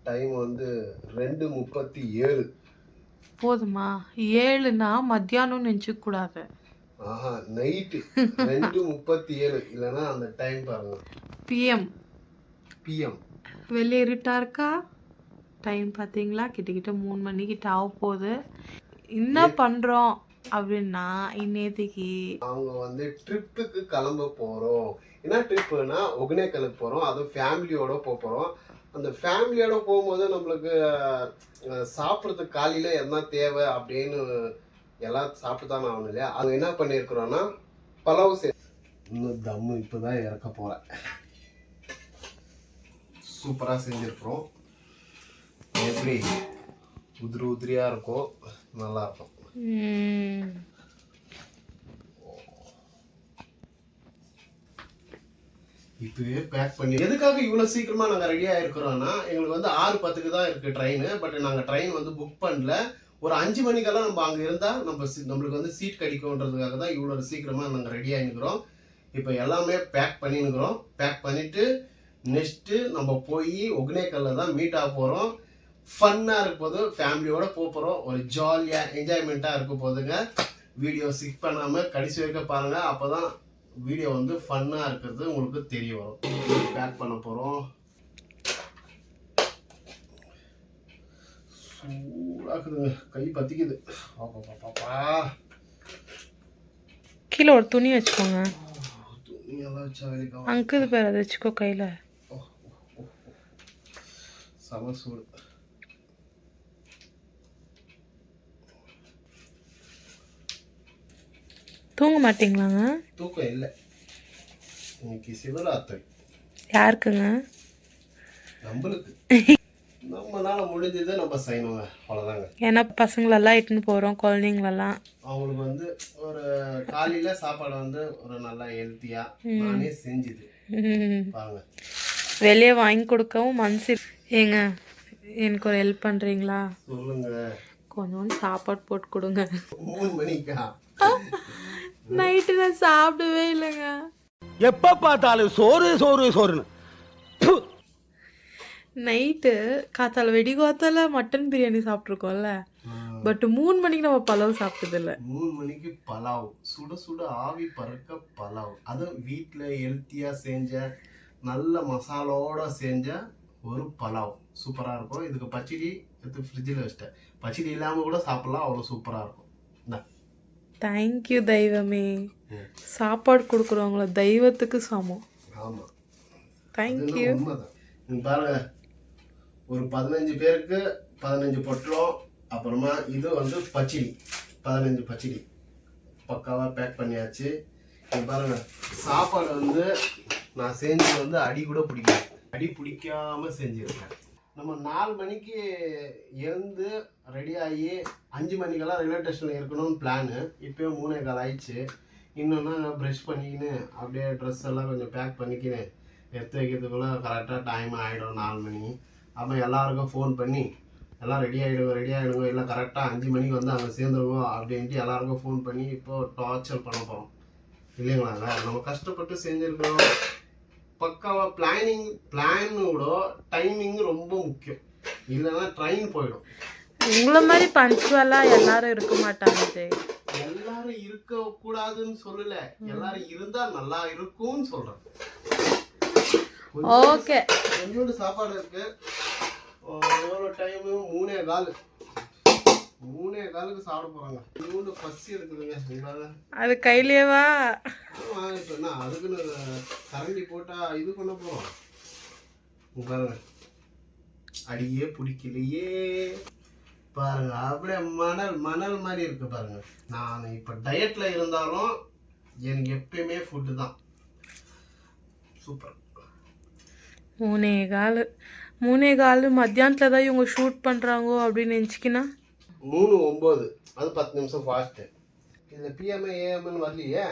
Time வந்து 2:37. போதுமா? 7னா மத்தியானம் நினச்சிக்க கூடாது. ஆஹா, நைட்டு 2:37 இல்லைன்னா அந்த டைம் பாருங்க. பிஎம். பிஎம். வெளியே இருட்டா இருக்கா? டைம் பார்த்தீங்களா? கிட்டக்கிட்ட 3 மணிக்கிட்ட ஆக போகுது. என்ன பண்ணுறோம் அப்படின்னா, இன்னேத்திக்கு அவங்க வந்து ட்ரிப்புக்கு கிளம்ப போகிறோம். என்ன ட்ரிப்புனா ஒகேனக்கலுக்கு போகிறோம். அதுவும் ஃபேமிலியோட போகிறோம். அந்த ஃபேமிலியோட போகும்போது நம்மளுக்கு சாப்பிட்றதுக்கு காலையில் என்ன தேவை அப்படின்னு எல்லாம் சாப்பிட்டு தானே ஆகணும் இல்லையா? அது என்ன பண்ணியிருக்கிறோன்னா பலாவ் இன்னும் தம்மு இப்போ தான் இறக்க போகிறேன். சூப்பராக செஞ்சுருக்குறோம். எப்படி உதிரி உதிரியாக இருக்கும், நல்லாயிருக்கும். இப்பவே பேக் பண்ணி எதுக்காக இவ்வளோ சீக்கிரமாக நாங்கள் ரெடியாக இருக்கிறோன்னா, எங்களுக்கு வந்து 6:10க்கு தான் இருக்குது ட்ரெயின். பட் நாங்கள் ட்ரெயின் வந்து புக் பண்ணல. ஒரு 5 மணிக்கெல்லாம் நம்ம அங்கே இருந்தால் நம்மளுக்கு வந்து சீட் கிடைக்கும்ன்றதுக்காக தான் இவ்வளோ சீக்கிரமாக நாங்கள் ரெடியாக இருக்கிறோம். இப்போ எல்லாமே பேக் பண்ணின்னுக்கிறோம். பேக் பண்ணிவிட்டு நெக்ஸ்ட்டு நம்ம போய் ஒகேனக்கல்ல தான் மீட் ஆக போகிறோம். ஃபன்னாக இருக்க போது, ஃபேமிலியோடு போகிறோம். ஒரு ஜாலியாக என்ஜாய்மெண்ட்டாக இருக்க போதுங்க. வீடியோ ஸ்கிப் பண்ணாமல் கடைசி வரைக்கும் பாருங்கள். அப்போ தான் வீடியோ வந்து ஃபன்னாக இருக்கிறது உங்களுக்கு தெரிய வரும். பேக் பண்ண போகிறோம். சூடாக்குதுங்க, கை பற்றிக்குது. பாப்பா கீழே ஒரு துணி வச்சுக்கோங்க. துணியெல்லாம் வச்சா வேலைக்கு அங்குது பேர் அதை வச்சுக்கோ கையில். சம சூடு. தூங்க மாட்டீங்களாங்க? தூக்கம் இல்லை, இன்னைக்கு சிவராத்திரி. யாருக்குங்க? நம்மளுக்கு. நம்மளால முடிஞ்சது நம்ம செய்யணுங்க, அவ்வளோதாங்க. ஏன்னா பசங்களெல்லாம் இட்டுன்னு போகிறோம், குழந்தைங்களெல்லாம். அவங்களுக்கு வந்து ஒரு காலையில் சாப்பாடு வந்து ஒரு நல்லா ஹெல்த்தியாக நானே செஞ்சுது பாருங்க. வெளியே வாங்கி கொடுக்கவும் மனசு. ஏங்க எனக்கு ஒரு ஹெல்ப் பண்ணுறீங்களா? சொல்லுங்க. கொஞ்சோண்டு சாப்பாடு போட்டு கொடுங்க. 3 மணிக்கா? நைட்டு நான் சாப்பிடவே இல்லைங்க. எப்போ பார்த்தாலும் சோறு சோறு சோறுன்னு. நைட்டு காத்தால வெடிகாத்தால மட்டன் பிரியாணி சாப்பிட்ருக்கோம்ல. பட் 3 மணிக்கு நம்ம பலாவ் சாப்பிட்டதில்ல. 3 மணிக்கு பலாவ், சுட சுட ஆவி பறக்க பலாவ். அதுவும் வீட்டில் ஹெல்த்தியாக செஞ்ச நல்ல மசாலோட செஞ்ச ஒரு பலாவ் சூப்பராக இருக்கும். இதுக்கு பச்சடி எடுத்து ஃப்ரிட்ஜில் வச்சிட்டேன். பச்சடி இல்லாமல் கூட சாப்பிட்லாம், அவ்வளோ சூப்பராக இருக்கும். தேங்க்யூ தெய்வமே. சாப்பாடு கொடுக்குறவங்கள தெய்வத்துக்கு சமம். ஆமாம், தேங்க்யூ. உண்மைதான். நீங்கள் பாருங்க, ஒரு 15 பேருக்கு 15 பொட்டலம். அப்புறமா இது வந்து பச்சடி, 15 பச்சடி பக்காவாக பேக் பண்ணியாச்சு. நீங்கள் பாருங்க, சாப்பாடு வந்து நான் செஞ்சது வந்து அடி கூட பிடிக்கல, அடி பிடிக்காமல் செஞ்சுருக்கேன். நம்ம 4 மணிக்கு எழுந்து ரெடியாகி 5 மணிக்கெல்லாம் ரயில்வே ஸ்டேஷனில் இருக்கணும்னு பிளானு. இப்போயே 3:15 ஆயிடுச்சு. இன்னொன்னா நான் ப்ரெஷ் பண்ணிக்கின்னு அப்படியே ட்ரெஸ் எல்லாம் கொஞ்சம் பேக் பண்ணிக்கின்னு எடுத்து வைக்கிறதுக்குள்ளே கரெக்டாக டைம் ஆகிடும் 4 மணி. அப்போ எல்லாருக்கும் ஃபோன் பண்ணி எல்லாம் ரெடி ஆகிடுங்க இல்லை கரெக்டாக 5 மணிக்கு வந்து அங்கே சேர்ந்துருவோம் அப்படின்ட்டு எல்லாருக்கும் ஃபோன் பண்ணி இப்போது டார்ச்சர் பண்ண போகிறோம் இல்லைங்களாங்க. நம்ம கஷ்டப்பட்டு செஞ்சுருக்கிறோம். பக்காவாக பிளானோட டைமிங் ரொம்ப முக்கியம், இல்லைன்னா ட்ரெயின் போயிடும். உங்களை மாதிரி பஞ்சுவலாக எல்லாரும் இருக்க மாட்டாங்க. எல்லாரும் இருக்கக்கூடாதுன்னு சொல்லலை, எல்லாரும் இருந்தால் நல்லா இருக்கும்னு சொல்கிறேன். ஓகே, கொஞ்சோண்டு சாப்பாடு இருக்கு. எவ்வளோ டைமு? 3:15க்கு சாப்பிட போகிறாங்க. கொஞ்சோண்டு பசி இருக்குதுங்க. அது கையிலேவா? இப்போ என்ன அதுக்குன்னு கரண்டி போட்டால் இது பண்ண போகிறோம் பாருங்க. அடியே பிடிக்கலையே பாருங்க, அப்படியே மணல் மாதிரி இருக்கு பாருங்க. நான் இப்போ டயட்ல இருந்தாலும் எனக்கு எப்பயுமே ஃபுட்டு தான். சூப்பர். 3:15 மத்தியானத்தில் தான் இவங்க ஷூட் பண்ணுறாங்கோ அப்படின்னு நினச்சிக்கினா 3:09 அது 10 நிமிஷம் ஃபாஸ்ட்டு. இதில் பிஎம்ஐ ஏஎம்னு வரலையே.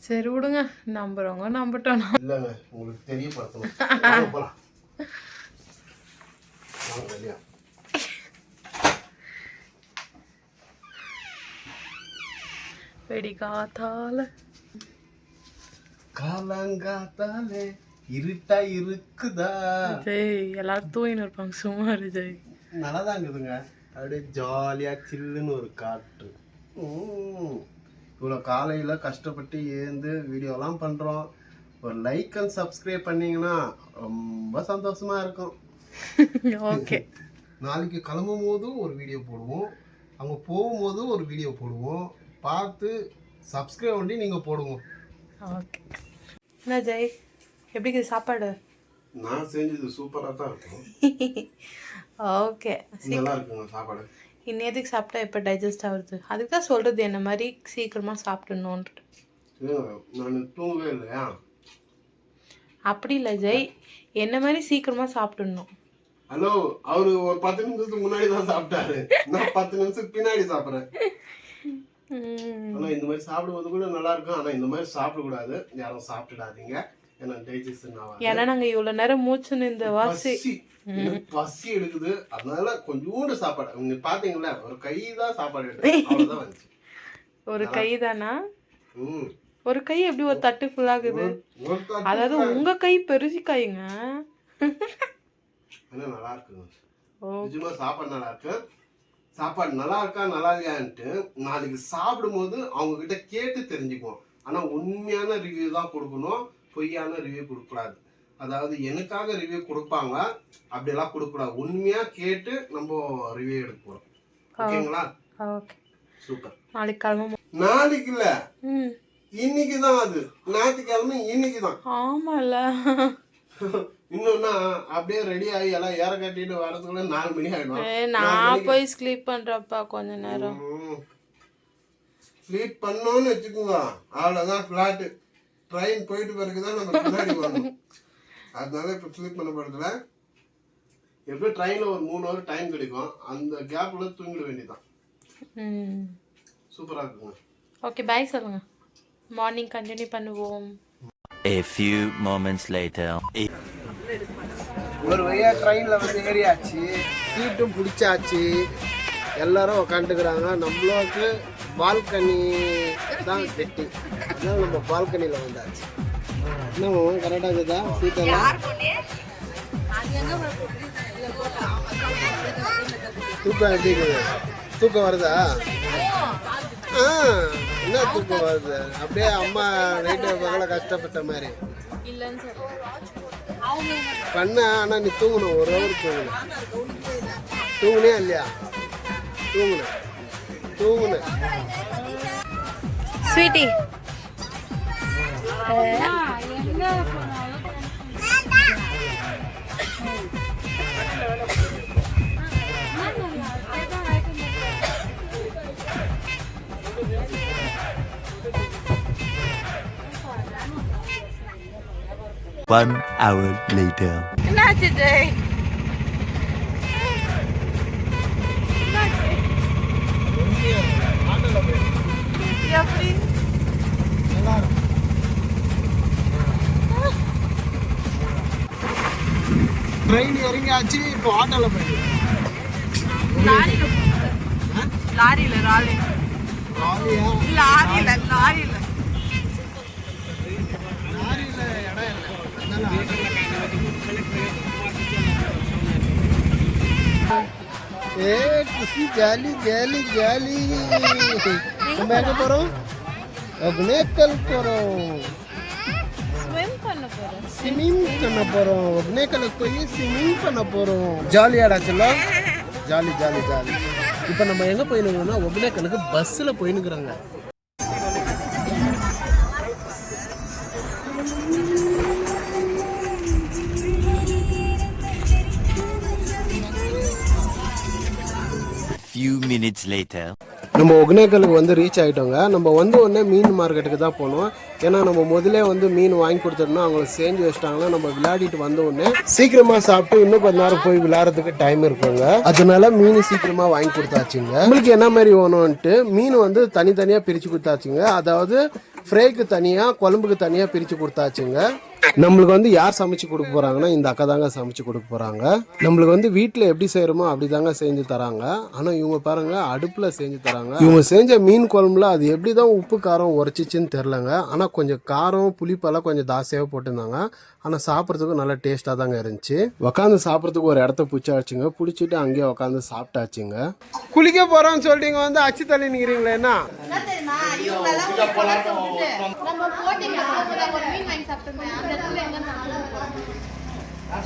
சரி விடுங்க, நம்புறவங்க நம்பட்டோம். இல்லைங்க, உங்களுக்கு தெரியப்படுத்தணும். போகலாம் இல்லையா? வெடிகாத்தால காலங்காத்தாலே இருட்டா இருக்குதா? ஜெய் எல்லாரும் தூங்கின்னு இருப்பாங்க, சும்மா இரு ஜெய். நல்லா தான் இருக்குதுங்க. அப்படியே ஜாலியாக சில்லுன்னு ஒரு காற்று. இவ்வளோ காலையில் கஷ்டப்பட்டு ஏந்து வீடியோலாம் பண்ணுறோம். ஒரு லைக் அண்ட் சப்ஸ்கிரைப் பண்ணிங்கன்னா ரொம்ப சந்தோஷமாக இருக்கும். ஓகே, நாளைக்கு கிளம்பும் போதும் ஒரு வீடியோ போடுவோம், அவங்க போகும்போதும் ஒரு வீடியோ போடுவோம். பார்த்து சப்ஸ்கிரைப் பண்ணி நீங்கள் போடுவோம். ஓகே. என்ன ஜெய், எப்படி இருக்குது சாப்பாடு? நான் செஞ்சது சூப்பராக தான் இருக்கும். ஓகே, நல்லா இருக்குங்க சாப்பாடு. இன்னேதுக்கு சாப்பிட்டா எப்போ டைஜஸ்ட் ஆகுது? அதுக்கு தான் சொல்கிறது என்ன மாதிரி சீக்கிரமாக சாப்பிடணுன்ட்டு. நான் தூங்கவே இல்லையா? அப்படி இல்லை ஜெய், என்ன மாதிரி சீக்கிரமாக சாப்பிடணும். ஹலோ, அவரு ஒரு 10 நிமிஷத்துக்கு முன்னாடி தான் சாப்பிட்டாரு, நான் 10 நிமிஷத்துக்கு பின்னாடி சாப்பிட்றேன். ஆனா இந்த மாதிரி சாப்பிடும்போது கூட நல்லா இருக்கும். ஆனா இந்த மாதிரி சாப்பிடக்கூடாது, யாரும் சாப்பிட்டுடாதீங்க. ஏன்னா டைஜஷன் ஆகாது. ஏன்னா நாங்கள் இவ்வளோ நேரம் மூச்சு இந்த வாசி பசி எடுக்குது, அதனால கொஞ்சோண்டு சாப்பாடு. நீங்க பாத்தீங்களா, ஒரு கை தான் சாப்பாடு எடுத்து அவ்வளவுதான் வந்துச்சு. ஒரு கை தானா? ஒரு கை எப்படி ஒரு தட்டு ஃபுல்லாகுது? அதாவது உங்க கை பெருசு கைங்க. நல்லா இருக்குங்க, நிஜமா சாப்பாடு நல்லா இருக்கு. சாப்பாடு நல்லா இருக்கா நல்லா இல்லையான்ட்டு நாளைக்கு சாப்பிடும்போது அவங்க கிட்ட கேட்டு தெரிஞ்சுக்குவோம். ஆனா உண்மையான ரிவ்யூ தான் கொடுக்கணும், பொய்யான ரிவ்யூ கொடுக்கக்கூடாது. அதாவது எனக்காக ரிவ்யூ கொடுப்பாங்க, அப்படியெல்லாம் கொடுக்கக்கூடாது. உண்மையா கேட்டு நம்ம ரிவ்யூ எடுக்க போறோம். ஓகேங்களா? Okay, super. நாளைக்கு கிளம்ப. நாளைக்கு இல்ல, இன்னைக்கு தான். அது ஞாயிற்றுக்கிழமை இன்னைக்கு தான். ஆமால. இன்னொன்னா அப்படியே ரெடி ஆகி எல்லாம் ஏற கட்டிட்டு வரதுக்குள்ள 4 மணி ஆயிடும். நான் போய் ஸ்லீப் பண்றப்பா கொஞ்ச நேரம். ஸ்லீப் பண்ணோன்னு வச்சுக்கோங்க, அவ்வளோதான் ஃப்ளாட்டு. ட்ரெயின் போயிட்டு பிறகுதான் நம்ம பின்னாடி வரணும். அதனால இப்போ ஸ்லீப் பண்ண போறதுல எப்படியும் ட்ரெயினில் ஒரு 3 ஹவர் டைம் கிடைக்கும், அந்த கேப்ல தூங்கிட வேண்டியதான். சூப்பராக இருக்குங்க. ஓகே, பை சொல்லுங்க. மார்னிங் கண்டினியூ பண்ணுவோம். A few moments later. ஒரு வழியா ட்ரெயினில் வந்து ஏறியாச்சு, சீட்டும் பிடிச்சாச்சு, எல்லாரும் உக்காந்துக்கிறாங்க. நம்மளுக்கு பால்கனி தான் கெட்டி, அதனால நம்ம பால்கனியில் வந்தாச்சு. என்ன கரெக்டாக இருக்குதா சீட்டெல்லாம்? தூக்கம் எப்படி இருக்குது? தூக்கம் வருதா? என்ன தூக்கம் வருது? அப்படியே அம்மா நைட்டு பகல கஷ்டப்பட்ட மாதிரி பண்ண. ஆனா நீ தூங்கணும், ஒரு ஹவர் தூங்கணும். தூங்குனியா இல்லையா? தூங்குன ஸ்வீட்டி One hour later. என்னாச்சு ஜெய்? எப்படி? ட்ரெயின் இறங்கியாச்சு, இப்போ ஆட்டோல போயிடுவோம். லாரியில லாரியில லாரியில லாரியில ஜாலி ஜாலி ஜாலி. நம்ம எங்க போறோம்? ஒகேனக்கல் போறோம். ஸ்விமிங் பண்ண போறோம். ஒகேனக்கலுக்கு போய் ஸ்விமிங் பண்ண போறோம். ஜாலியாடா செல்லம், ஜாலி ஜாலி ஜாலி. இப்போ நம்ம எங்க போயினுக்கிறோம்னா ஒகேனக்கலுக்கு பஸ்ஸில் போயினுக்குறாங்க. Few minutes later. நம்ம ஒகேனக்கலுக்கு வந்து ரீச் ஆகிட்டோங்க. நம்ம வந்து உடனே மீன் மார்க்கெட்டுக்கு தான் போனோம். ஏன்னா நம்ம முதலே வந்து மீன் வாங்கி கொடுத்துட்டோம்னா அவங்கள செஞ்சு வச்சிட்டாங்கன்னா நம்ம விளையாடிட்டு வந்த உடனே சீக்கிரமா சாப்பிட்டு இன்னும் கொஞ்ச நேரம் போய் விளையாடுறதுக்கு டைம் இருக்குங்க. அதனால மீன் சீக்கிரமா வாங்கி கொடுத்தாச்சுங்க. உங்களுக்கு என்ன மாதிரி வேணும்ன்ட்டு மீன் வந்து தனித்தனியா பிரிச்சு கொடுத்தாச்சுங்க. அதாவது ஃப்ரைக்கு தனியா, குழம்புக்கு தனியா பிரிச்சு கொடுத்தாச்சுங்க. நம்மளுக்கு வந்து யார் சமைச்சு கொடுக்க போறாங்கன்னா இந்த அக்கா தாங்க சமைச்சு கொடுக்க போறாங்க. நம்மளுக்கு வந்து வீட்டில் எப்படி செய்யறோமோ அப்படி தாங்க செஞ்சு தராங்க. ஆனா இவங்க பாருங்க அடுப்புல செஞ்சு தராங்க. இவங்க செஞ்ச மீன் குழம்புல அது எப்படிதான் உப்பு காரம் உரைச்சிச்சுன்னு தெரிலங்க. ஆனா கொஞ்சம் காரம் புளிப்பெல்லாம் கொஞ்சம் ஜாஸ்தியாக போட்டிருந்தாங்க. ஆனா சாப்பிட்றதுக்கு நல்லா டேஸ்டா தாங்க இருந்துச்சு. உட்காந்து சாப்பிட்றதுக்கு ஒரு இடத்த பிடிச்சாச்சுங்க. பிடிச்சிட்டு அங்கேயே உட்காந்து சாப்பிட்டாச்சுங்க. குளிக்க போறோம்னு சொல்லிட்டு இங்க வந்து அச்சு தள்ளி நிக்கிறீங்களா என்ன?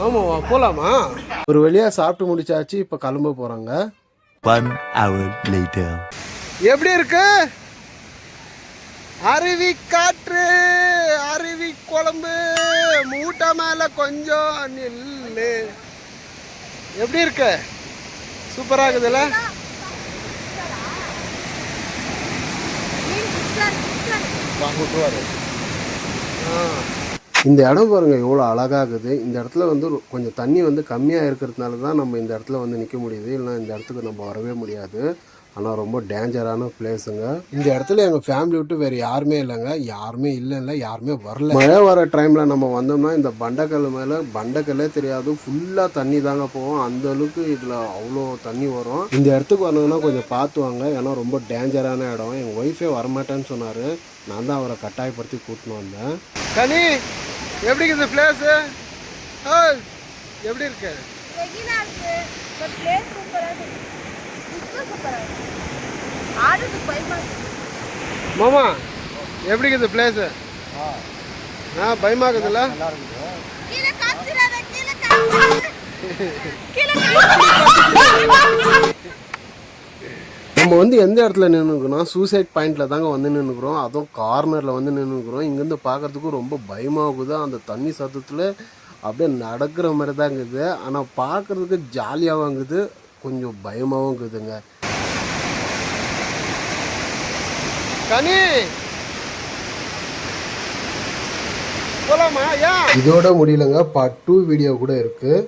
ஆமாவா போலாமா? ஒரு வழியா சாப்பிட்டு முடிச்சாச்சு. இப்ப கிளம்ப போறாங்க. 1 hour later. எப்படி இருக்கு? அருவி காற்று, அருவி குழம்பு, மூட்டை மேல கொஞ்சம் நில்லு. எப்படி இருக்கு? சூப்பரா இருக்குதுல்ல? இந்த இடம் பாருங்க எவ்வளோ அழகாகுது. இந்த இடத்துல வந்து கொஞ்சம் தண்ணி வந்து கம்மியாக இருக்கிறதுனால தான் நம்ம இந்த இடத்துல வந்து நிற்க முடியுது. இல்லைனா இந்த இடத்துக்கு நம்ம வரவே முடியாது. ஆனால் ரொம்ப டேஞ்சரான பிளேஸுங்க. இந்த இடத்துல எங்கள் ஃபேமிலி விட்டு வேறு யாருமே இல்லைங்க. யாருமே இல்லை யாருமே வரல. மழை வர டைமில் நம்ம வந்தோம்னா இந்த பண்டக்கல் மேலே பண்டக்கல்லே தெரியாது, ஃபுல்லாக தண்ணி தாங்க போவோம். அந்த அளவுக்கு இதில் அவ்வளோ தண்ணி வரும். இந்த இடத்துக்கு வரணும்னா கொஞ்சம் பார்த்து வாங்க. ஏன்னா ரொம்ப டேஞ்சரான இடம். எங்கள் ஒய்ஃபே வரமாட்டேன்னு சொன்னார். நான் தான் அவரை கட்டாயப்படுத்தி கூட்டின்னு வந்தேன். கனி எப்படி இருக்குது பிளேஸு? எப்படி இருக்கு? மாமா எப்படி இருக்குது பிளேஸு? பயமாக்குதுல்ல? நம்ம வந்து எந்த இடத்துல நின்றுக்கிறோம்? சூசைட் பாயிண்டில் தாங்க வந்து நின்றுக்கிறோம். அதுவும் கார்னரில் வந்து நின்றுக்கிறோம். இங்கேருந்து பார்க்குறதுக்கு ரொம்ப பயமாகுது. அந்த தண்ணி சத்தத்தில் அப்படியே நடக்கிற மாதிரி தான் இருக்குது. ஆனால் பார்க்குறதுக்கு ஜாலியாகவும் இருக்குது, கொஞ்சம் பயமாகவும் இருக்குதுங்க. கனி போலாமா? இதோட முடியலங்க. பார்ட் 2 வீடியோ கூட இருக்குது.